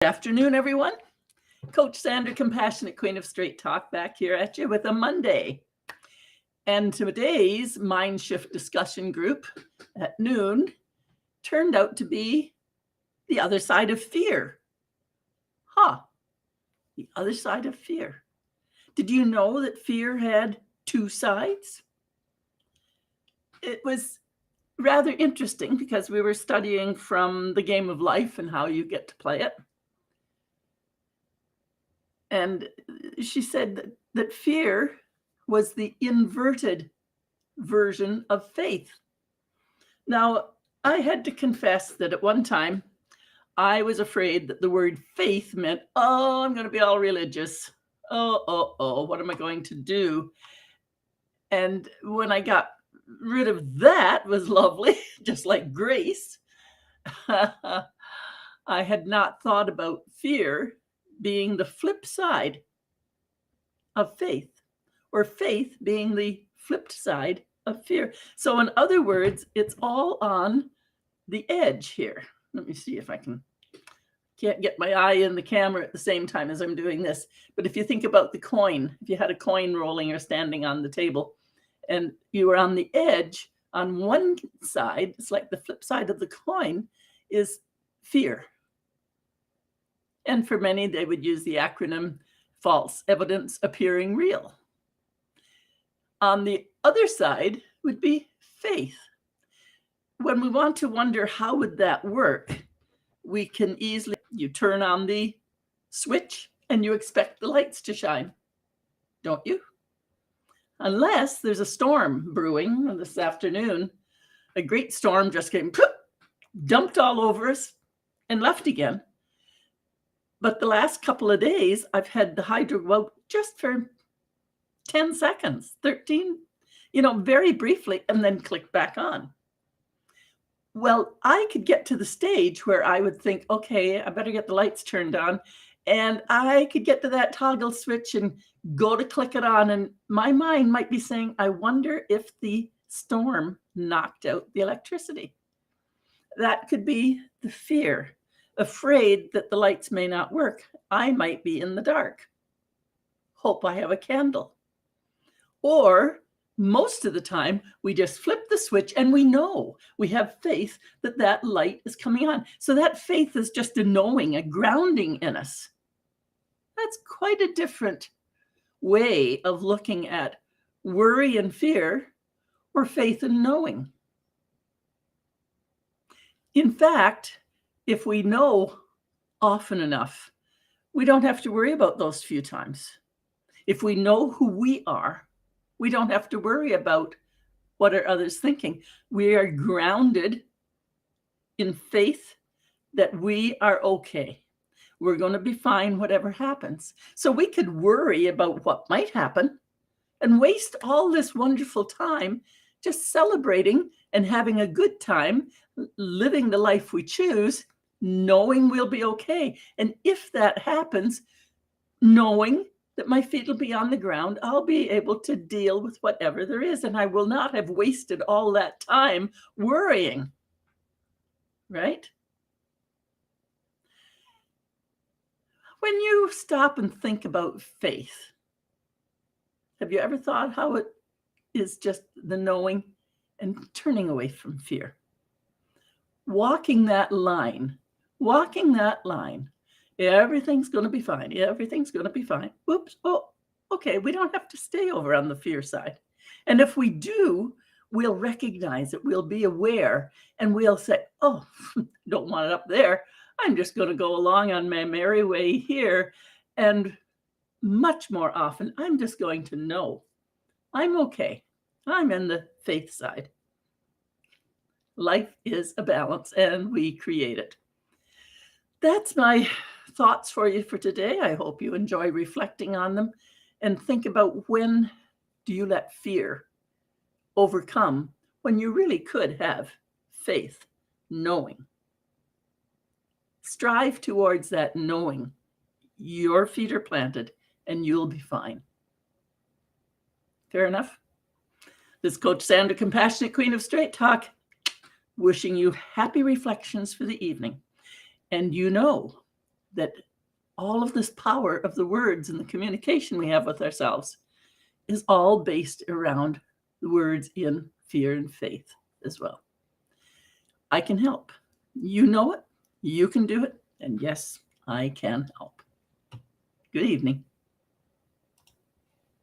Good afternoon, everyone. Coach Sandra, Compassionate Queen of Straight Talk, back here at you with a Monday. And today's MindShift Discussion Group at noon turned out to be the other side of fear. The other side of fear. Did you know that fear had two sides? It was rather interesting because we were studying from the game of life and how you get to play it. And she said that fear was the inverted version of faith. Now, I had to confess that at one time, I was afraid that the word faith meant, oh, I'm going to be all religious. What am I going to do? And when I got rid of that, was lovely, just like grace. I had not thought about fear being the flip side of faith, or faith being the flipped side of fear. So in other words, it's all on the edge here. Let me see if I can't get my eye in the camera at the same time as I'm doing this. But if you think about the coin, if you had a coin rolling or standing on the table and you were on the edge, on one side, it's like the flip side of the coin is fear. And for many, they would use the acronym false evidence appearing real. On the other side would be faith. When we want to wonder how would that work, we can easily, you turn on the switch and you expect the lights to shine, don't you? Unless there's a storm brewing this afternoon. A great storm just came, dumped all over us and left again. But the last couple of days, I've had the hydro go out just for 10 seconds, 13, very briefly, and then click back on. Well, I could get to the stage where I would think, okay, I better get the lights turned on. And I could get to that toggle switch and go to click it on. And my mind might be saying, I wonder if the storm knocked out the electricity. That could be the fear. Afraid that the lights may not work. I might be in the dark. Hope I have a candle. Or most of the time, we just flip the switch and we know, we have faith that that light is coming on. So that faith is just a knowing, a grounding in us. That's quite a different way of looking at worry and fear or faith and knowing. In fact, if we know often enough, we don't have to worry about those few times. If we know who we are, we don't have to worry about what are others thinking. We are grounded in faith that we are okay. We're going to be fine whatever happens. So we could worry about what might happen and waste all this wonderful time just celebrating and having a good time, living the life we choose, knowing we'll be okay. And if that happens, knowing that my feet will be on the ground, I'll be able to deal with whatever there is. And I will not have wasted all that time worrying, right? When you stop and think about faith, have you ever thought how it is just the knowing and turning away from fear? Walking that line. Everything's going to be fine. Everything's going to be fine. Whoops. Oh, okay. We don't have to stay over on the fear side. And if we do, we'll recognize it. We'll be aware and we'll say, oh, don't want it up there. I'm just going to go along on my merry way here. And much more often, I'm just going to know I'm okay. I'm in the faith side. Life is a balance and we create it. That's my thoughts for you for today. I hope you enjoy reflecting on them and think about, when do you let fear overcome when you really could have faith, knowing. Strive towards that knowing. Your feet are planted and you'll be fine. Fair enough? This is Coach Sandra, Compassionate Queen of Straight Talk, wishing you happy reflections for the evening. And that all of this power of the words and the communication we have with ourselves is all based around the words in fear and faith as well. I can help. You know it. You can do it. And yes, I can help. Good evening.